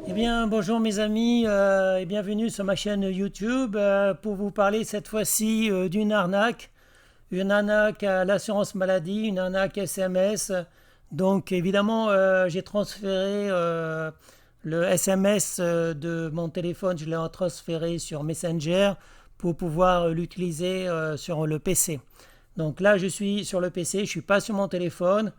Eh bien, bonjour mes amis et bienvenue sur ma chaîne YouTube pour vous parler cette fois-ci d'une arnaque. Une arnaque à l'assurance maladie, une arnaque SMS. Donc évidemment, j'ai transféré le SMS de mon téléphone, je l'ai transféré sur Messenger pour pouvoir l'utiliser sur le PC. Donc là, je suis sur le PC, je ne suis pas sur mon téléphone.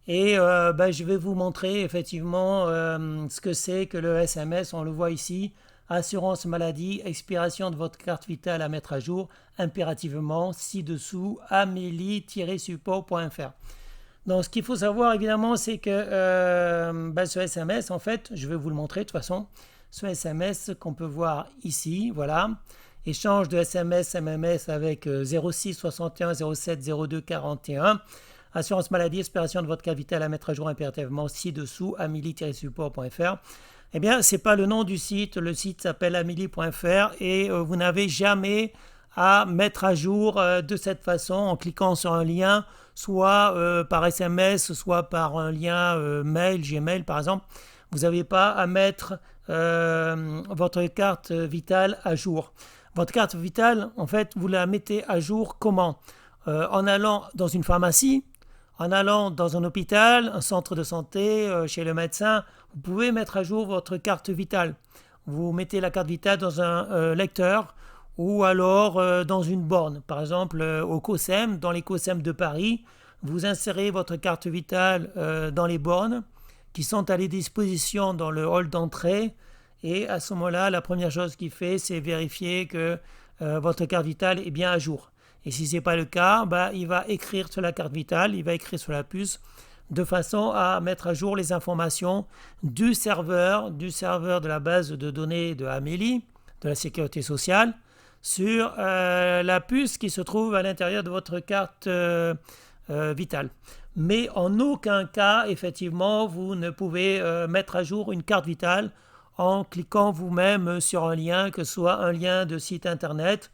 Et je vais vous montrer effectivement ce que c'est que le SMS. On le voit ici. Assurance maladie, expiration de votre carte vitale à mettre à jour, impérativement, ci-dessous, amélie-support.fr. Donc ce qu'il faut savoir évidemment, c'est que ce SMS, en fait, je vais vous le montrer de toute façon, ce SMS qu'on peut voir ici, voilà, échange de SMS, MMS avec 06 61 07 02 41. Assurance maladie, expiration de votre carte vitale à mettre à jour impérativement ci-dessous, amélie-support.fr. Eh bien, ce n'est pas le nom du site. Le site s'appelle amélie.fr et vous n'avez jamais à mettre à jour de cette façon en cliquant sur un lien, soit par SMS, soit par un lien mail, Gmail par exemple. Vous n'avez pas à mettre votre carte vitale à jour. Votre carte vitale, en fait, vous la mettez à jour comment en allant dans une pharmacie, en allant dans un hôpital, un centre de santé, chez le médecin, vous pouvez mettre à jour votre carte vitale. Vous mettez la carte vitale dans un lecteur ou alors dans une borne. Par exemple, au COSEM, dans les COSEM de Paris, vous insérez votre carte vitale dans les bornes qui sont à la disposition dans le hall d'entrée. Et à ce moment-là, la première chose qu'il fait, c'est vérifier que votre carte vitale est bien à jour. Et si ce n'est pas le cas, il va écrire sur la carte vitale, il va écrire sur la puce, de façon à mettre à jour les informations du serveur de la base de données de Amélie, de la sécurité sociale, sur la puce qui se trouve à l'intérieur de votre carte vitale. Mais en aucun cas, effectivement, vous ne pouvez mettre à jour une carte vitale en cliquant vous-même sur un lien, que ce soit un lien de site internet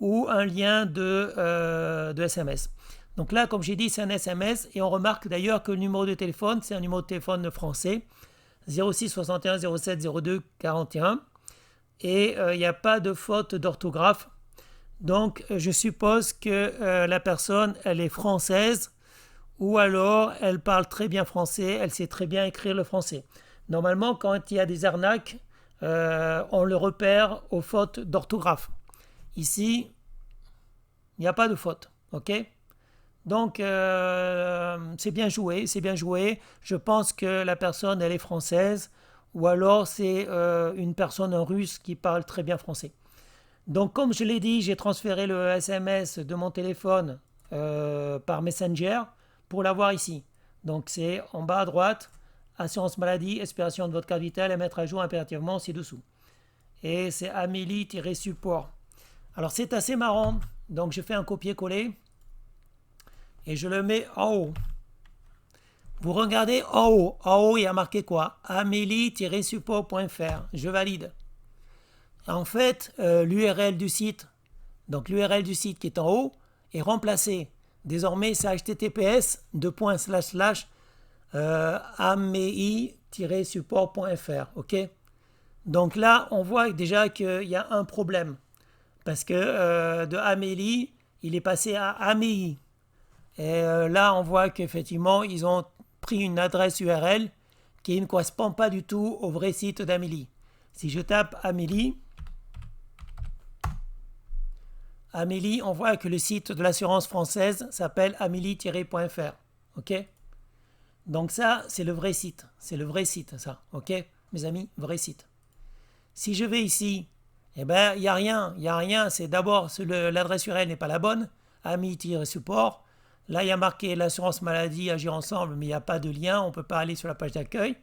ou un lien de SMS. Donc là, comme j'ai dit, c'est un SMS et on remarque d'ailleurs que le numéro de téléphone, c'est un numéro de téléphone français, 06 61 07 02 41 et il n'y a pas de faute d'orthographe. Donc je suppose que la personne, elle est française ou alors elle parle très bien français, elle sait très bien écrire le français. Normalement, quand il y a des arnaques, on le repère aux fautes d'orthographe. Ici, il n'y a pas de faute, ok? Donc, c'est bien joué, c'est bien joué. Je pense que la personne, elle est française, ou alors c'est une personne, un russe qui parle très bien français. Donc, comme je l'ai dit, j'ai transféré le SMS de mon téléphone par Messenger pour l'avoir ici. Donc, c'est en bas à droite, assurance maladie, expiration de votre carte vitale à mettre à jour impérativement ci-dessous. Et c'est Amélie-support. Alors, c'est assez marrant. Donc, je fais un copier-coller et je le mets en haut. Vous regardez en haut. En haut, il y a marqué quoi? Amélie-support.fr. Je valide. En fait, l'URL du site, donc l'URL du site qui est en haut, est remplacé. Désormais, c'est https amei-support.fr. Ok. Donc là, on voit déjà qu'il y a un problème. Parce que de Amélie, il est passé à Améi. Et là, on voit qu'effectivement, ils ont pris une adresse URL qui ne correspond pas du tout au vrai site d'Amélie. Si je tape Amélie, on voit que le site de l'assurance française s'appelle amélie-fr. Ok? Donc ça, c'est le vrai site. C'est le vrai site, ça. Ok, mes amis, vrai site. Si je vais ici, eh ben, il n'y a rien. Il n'y a rien. C'est d'abord, l'adresse URL n'est pas la bonne. Amélie-support. Là, il y a marqué l'assurance maladie, agir ensemble, mais il n'y a pas de lien. On ne peut pas aller sur la page d'accueil.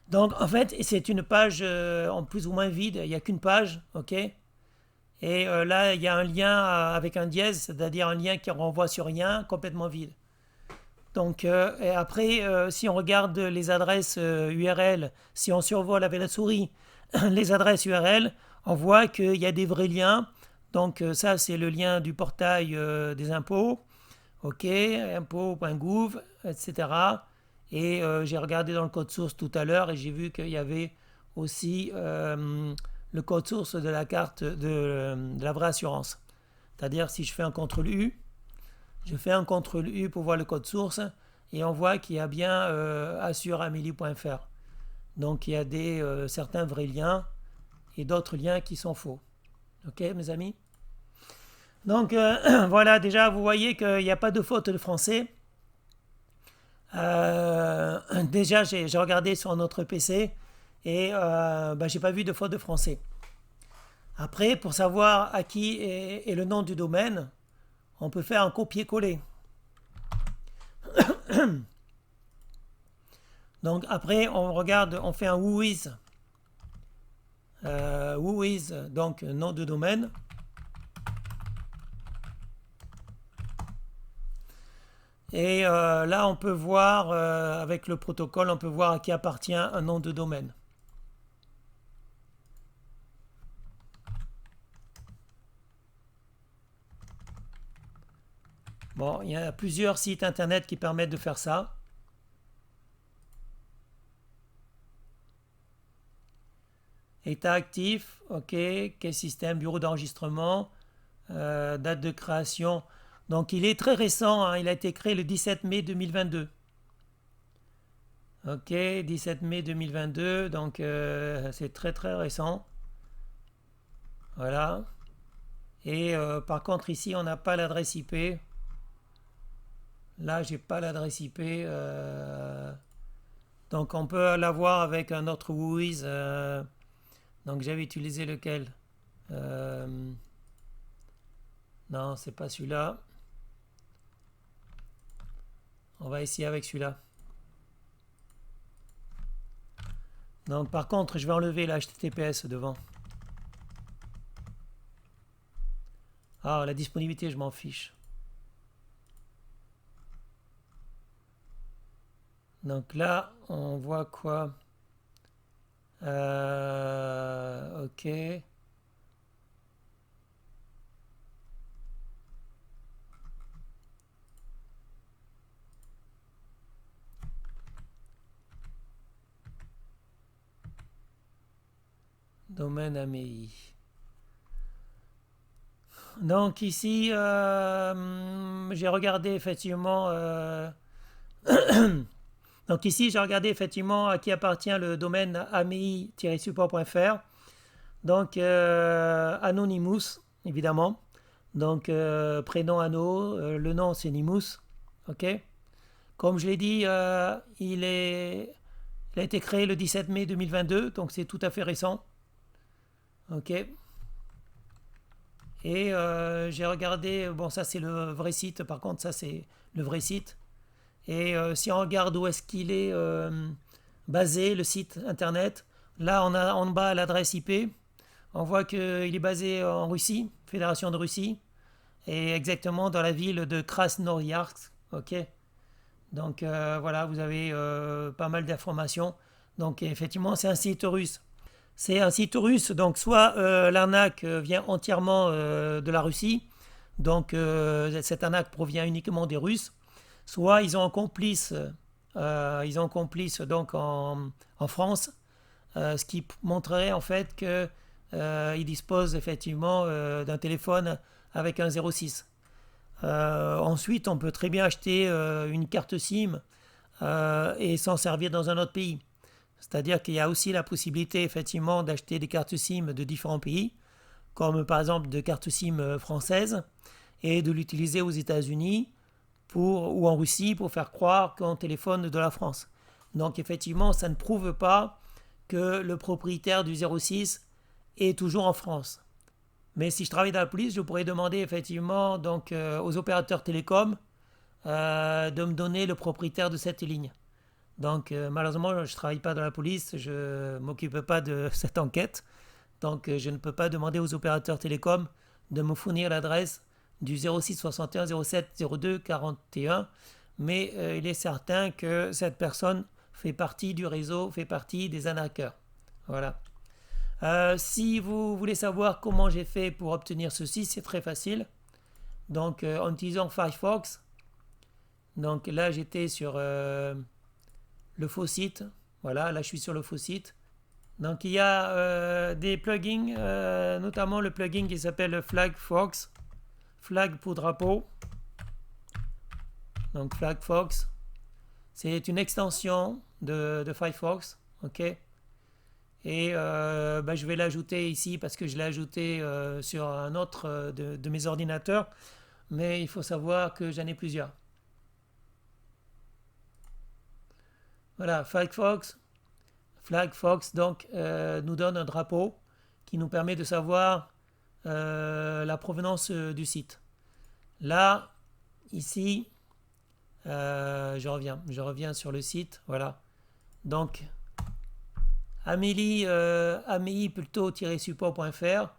Donc, en fait, c'est une page en plus ou moins vide. Il n'y a qu'une page. Ok? Et là, il y a un lien avec un dièse, c'est-à-dire un lien qui renvoie sur rien, complètement vide. Donc, et après, si on regarde les adresses URL, si on survole avec la souris les adresses URL, on voit qu'il y a des vrais liens. Donc, ça, c'est le lien du portail des impôts. OK, impôts.gouv, etc. Et j'ai regardé dans le code source tout à l'heure et j'ai vu qu'il y avait aussi le code source de la carte de la vraie assurance. C'est-à-dire si je fais un CTRL U, je fais un CTRL U pour voir le code source et on voit qu'il y a bien assureamelie.fr. Donc il y a certains vrais liens et d'autres liens qui sont faux. Ok mes amis? Donc voilà, déjà vous voyez qu'il n'y a pas de faute de français. Déjà j'ai regardé sur notre PC et j'ai pas vu de faute de français. Après, pour savoir à qui est le nom du domaine, on peut faire un copier-coller. Donc après, on regarde, on fait un whois. Whois, donc nom de domaine. Et là, on peut voir, avec le protocole, on peut voir à qui appartient un nom de domaine. Bon, il y a plusieurs sites internet qui permettent de faire ça. État actif, ok. Quel système? Bureau d'enregistrement, date de création. Donc il est très récent, hein, il a été créé le 17 mai 2022. Ok, 17 mai 2022, donc c'est très très récent. Voilà. Et par contre ici on n'a pas l'adresse IP. Là j'ai pas l'adresse IP. Donc on peut l'avoir avec un autre whois. Donc j'avais utilisé lequel? Non, c'est pas celui-là. On va essayer avec celui-là. Donc par contre, je vais enlever la HTTPS devant. Ah, la disponibilité, je m'en fiche. Donc là, on voit quoi? Ok. Domaine AMI. Donc ici, j'ai regardé effectivement. Donc ici, j'ai regardé effectivement à qui appartient le domaine ami-support.fr. Donc Anonymous, évidemment. Donc prénom Anno, le nom c'est Nimus. Ok. Comme je l'ai dit, il a été créé le 17 mai 2022, donc c'est tout à fait récent. Ok. Et j'ai regardé, bon ça c'est le vrai site, par contre ça c'est le vrai site. Et si on regarde où est-ce qu'il est basé, le site internet, là on a en bas l'adresse IP. On voit qu'il est basé en Russie, Fédération de Russie, et exactement dans la ville de Krasnoyarsk. Ok. Donc voilà, vous avez pas mal d'informations. Donc effectivement, c'est un site russe. C'est un site russe, donc soit l'arnaque vient entièrement de la Russie, donc cette arnaque provient uniquement des Russes, soit ils ont un complice, donc en France, ce qui montrerait en fait qu'ils disposent effectivement d'un téléphone avec un 06. Ensuite, on peut très bien acheter une carte SIM et s'en servir dans un autre pays. C'est-à-dire qu'il y a aussi la possibilité effectivement d'acheter des cartes SIM de différents pays, comme par exemple de cartes SIM françaises, et de l'utiliser aux États-Unis ou en Russie pour faire croire qu'on téléphone de la France. Donc effectivement, ça ne prouve pas que le propriétaire du 06 est toujours en France. Mais si je travaille dans la police, je pourrais demander effectivement donc, aux opérateurs télécoms de me donner le propriétaire de cette ligne. Donc malheureusement, je ne travaille pas dans la police, je ne m'occupe pas de cette enquête. Donc je ne peux pas demander aux opérateurs télécoms de me fournir l'adresse du 06 61 07 02 41. Mais il est certain que cette personne fait partie du réseau, fait partie des arnaqueurs. Voilà. Si vous voulez savoir comment j'ai fait pour obtenir ceci, c'est très facile. Donc en utilisant Firefox, donc là j'étais sur le faux site. Voilà, là je suis sur le faux site. Donc il y a des plugins, notamment le plugin qui s'appelle FlagFox, flag pour drapeau. Donc FlagFox, c'est une extension de Firefox, ok. Et je vais l'ajouter ici parce que je l'ai ajouté sur un autre de mes ordinateurs, mais il faut savoir que j'en ai plusieurs. Voilà, FlagFox donc nous donne un drapeau qui nous permet de savoir la provenance du site. Là, ici, je reviens sur le site, voilà. Donc, Amélie plutôt-support.fr.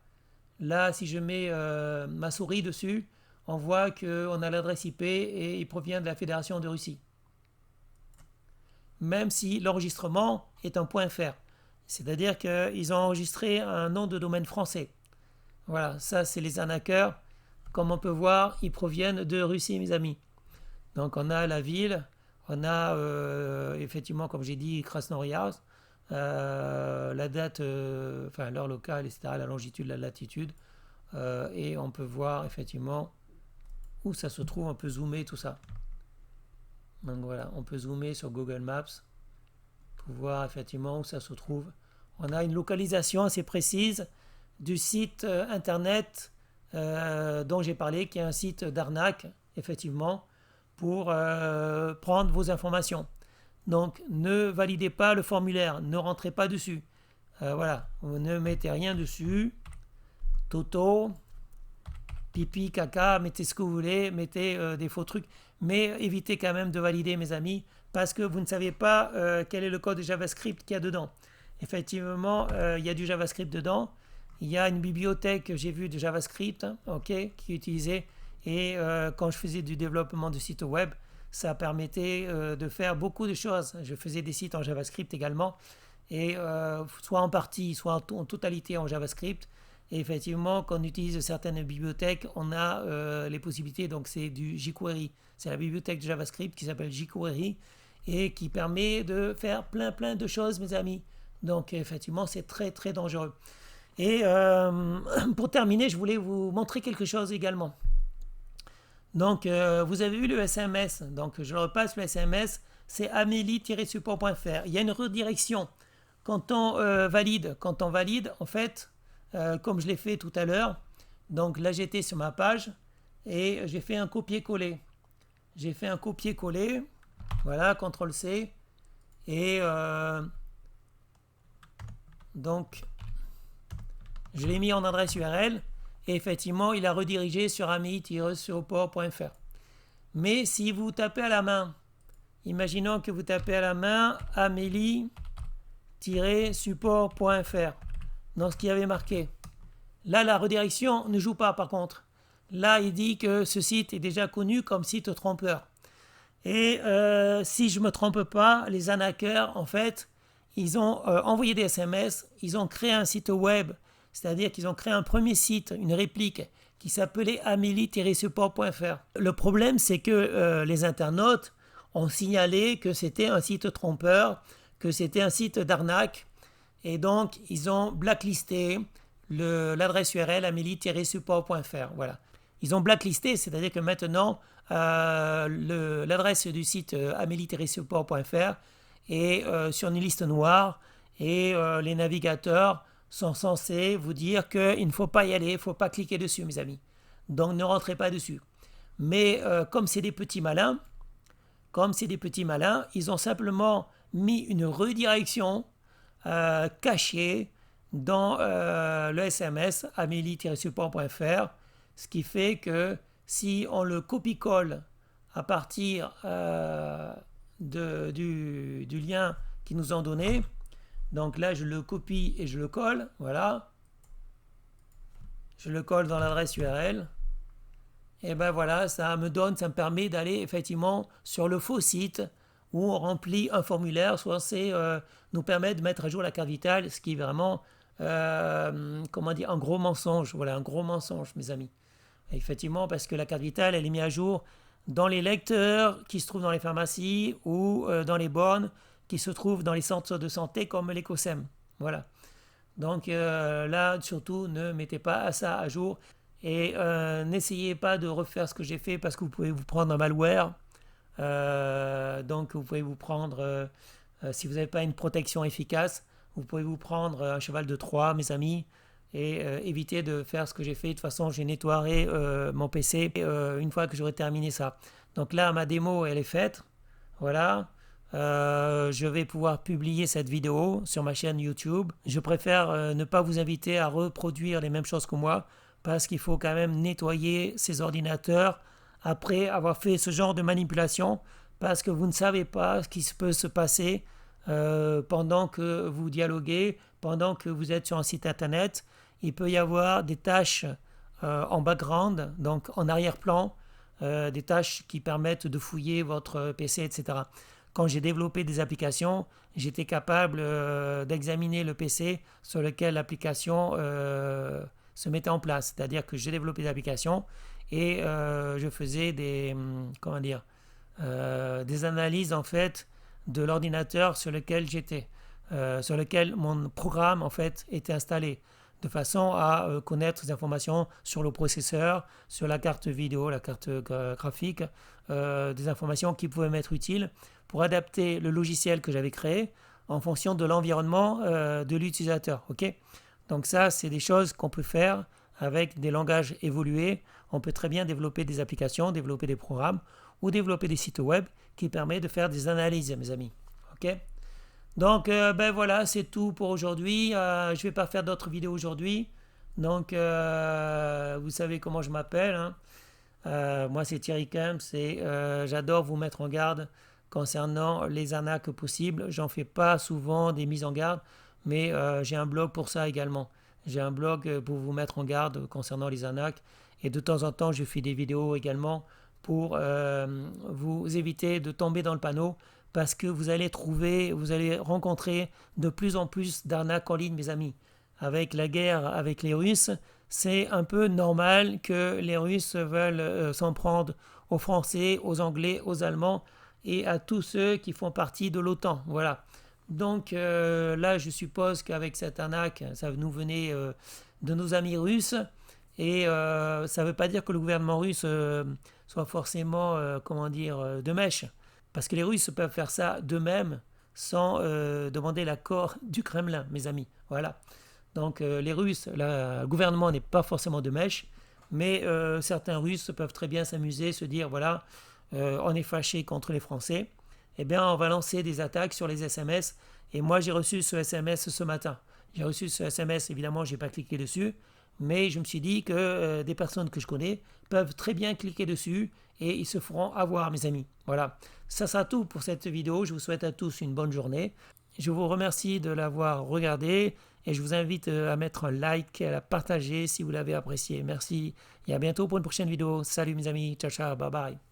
Là, si je mets ma souris dessus, on voit qu'on a l'adresse IP et il provient de la Fédération de Russie. Même si l'enregistrement est un .fr. C'est-à-dire qu'ils ont enregistré un nom de domaine français. Voilà, ça c'est les arnaqueurs. Comme on peut voir, ils proviennent de Russie, mes amis. Donc on a la ville, on a effectivement, comme j'ai dit, Krasnoyarsk, la date, l'heure locale, etc., la longitude, la latitude. Et on peut voir effectivement où ça se trouve, on peut zoomer tout ça. Donc voilà, on peut zoomer sur Google Maps pour voir effectivement où ça se trouve. On a une localisation assez précise du site internet dont j'ai parlé, qui est un site d'arnaque, effectivement, pour prendre vos informations. Donc ne validez pas le formulaire, ne rentrez pas dessus. Voilà, vous ne mettez rien dessus. Toto, pipi, caca, mettez ce que vous voulez, mettez des faux trucs, mais évitez quand même de valider, mes amis, parce que vous ne savez pas quel est le code JavaScript qu'il y a dedans. Effectivement, il y a du JavaScript dedans. Il y a une bibliothèque que j'ai vue de JavaScript, qui est utilisée. Et quand je faisais du développement de sites web, ça permettait de faire beaucoup de choses. Je faisais des sites en JavaScript également, et soit en partie, soit en totalité en JavaScript. Et effectivement, quand on utilise certaines bibliothèques, on a les possibilités. Donc c'est du jQuery. C'est la bibliothèque de JavaScript qui s'appelle jQuery et qui permet de faire plein de choses, mes amis. Donc effectivement, c'est très dangereux. Et pour terminer, je voulais vous montrer quelque chose également. Donc vous avez vu le SMS. Donc je repasse le SMS. C'est amélie-support.fr. Il y a une redirection. Quand on valide, en fait, comme je l'ai fait tout à l'heure, donc là j'étais sur ma page et j'ai fait un copier-coller. Voilà, CTRL-C. Et donc je l'ai mis en adresse URL et effectivement il a redirigé sur amélie-support.fr. Mais si vous tapez à la main, imaginons que vous tapez à la main amélie-support.fr, dans ce qu'il y avait marqué. Là, la redirection ne joue pas par contre. Là, il dit que ce site est déjà connu comme site trompeur. Et si je ne me trompe pas, les arnaqueurs, en fait, ils ont envoyé des SMS, ils ont créé un site web, c'est-à-dire qu'ils ont créé un premier site, une réplique, qui s'appelait amélie-support.fr. Le problème, c'est que les internautes ont signalé que c'était un site trompeur, que c'était un site d'arnaque, et donc ils ont blacklisté l'adresse URL amélie-support.fr. Voilà. Ils ont blacklisté, c'est-à-dire que maintenant l'adresse du site amélie-support.fr est sur une liste noire et les navigateurs sont censés vous dire qu'il ne faut pas y aller, il ne faut pas cliquer dessus, mes amis. Donc ne rentrez pas dessus. Mais comme c'est des petits malins, ils ont simplement mis une redirection cachée dans le SMS amélie-support.fr, ce qui fait que si on le copie-colle à partir du lien qu'ils nous ont donné, donc là je le copie et je le colle, voilà, je le colle dans l'adresse URL, et ben voilà, ça me permet d'aller effectivement sur le faux site où on remplit un formulaire, soit c'est nous permet de mettre à jour la carte vitale, ce qui est vraiment un gros mensonge. Voilà, un gros mensonge, mes amis. Et effectivement, parce que la carte vitale, elle est mise à jour dans les lecteurs qui se trouvent dans les pharmacies ou dans les bornes qui se trouvent dans les centres de santé comme l'Ecosem. Voilà. Donc là, surtout, ne mettez pas ça à jour et n'essayez pas de refaire ce que j'ai fait parce que vous pouvez vous prendre un malware. Donc vous pouvez vous prendre, si vous n'avez pas une protection efficace, vous pouvez vous prendre un cheval de Troie, mes amis, et éviter de faire ce que j'ai fait. De toute façon, j'ai nettoyé mon PC une fois que j'aurai terminé ça. Donc là, ma démo, elle est faite. Voilà. Je vais pouvoir publier cette vidéo sur ma chaîne YouTube. Je préfère ne pas vous inviter à reproduire les mêmes choses que moi parce qu'il faut quand même nettoyer ces ordinateurs après avoir fait ce genre de manipulation parce que vous ne savez pas ce qui peut se passer pendant que vous dialoguez, pendant que vous êtes sur un site internet. Il peut y avoir des tâches en background, donc en arrière-plan, des tâches qui permettent de fouiller votre PC, etc. Quand j'ai développé des applications, j'étais capable d'examiner le PC sur lequel l'application se mettait en place. C'est-à-dire que j'ai développé des applications et je faisais comment dire, des analyses en fait de l'ordinateur sur lequel j'étais, sur lequel mon programme en fait était installé, de façon à connaître des informations sur le processeur, sur la carte vidéo, la carte graphique, des informations qui pouvaient m'être utiles pour adapter le logiciel que j'avais créé en fonction de l'environnement de l'utilisateur. Okay, donc ça, c'est des choses qu'on peut faire avec des langages évolués. On peut très bien développer des applications, développer des programmes ou développer des sites web qui permettent de faire des analyses, mes amis. Ok, donc ben voilà, c'est tout pour aujourd'hui. Je ne vais pas faire d'autres vidéos aujourd'hui. Donc vous savez comment je m'appelle, hein. Moi c'est Thierry Kemps et j'adore vous mettre en garde concernant les arnaques possibles. J'en fais pas souvent des mises en garde, mais j'ai un blog pour ça également. J'ai un blog pour vous mettre en garde concernant les arnaques et de temps en temps je fais des vidéos également pour vous éviter de tomber dans le panneau parce que vous allez rencontrer de plus en plus d'arnaques en ligne, mes amis. Avec la guerre avec les Russes, c'est un peu normal que les Russes veulent s'en prendre aux Français, aux Anglais, aux Allemands et à tous ceux qui font partie de l'OTAN. Voilà. Donc là, je suppose qu'avec cette arnaque, ça nous venait de nos amis russes. Et ça ne veut pas dire que le gouvernement russe soit forcément, comment dire, de mèche. Parce que les Russes peuvent faire ça d'eux-mêmes sans demander l'accord du Kremlin, mes amis. Voilà. Donc les Russes, le gouvernement n'est pas forcément de mèche, mais certains Russes peuvent très bien s'amuser, se dire, voilà, on est fâché contre les Français, eh bien on va lancer des attaques sur les SMS. Et moi j'ai reçu ce SMS ce matin. J'ai reçu ce SMS, évidemment je n'ai pas cliqué dessus, mais je me suis dit que des personnes que je connais peuvent très bien cliquer dessus et ils se feront avoir, mes amis. Voilà, ça sera tout pour cette vidéo. Je vous souhaite à tous une bonne journée. Je vous remercie de l'avoir regardé et je vous invite à mettre un like et à la partager si vous l'avez apprécié. Merci et à bientôt pour une prochaine vidéo. Salut mes amis, ciao ciao, bye bye.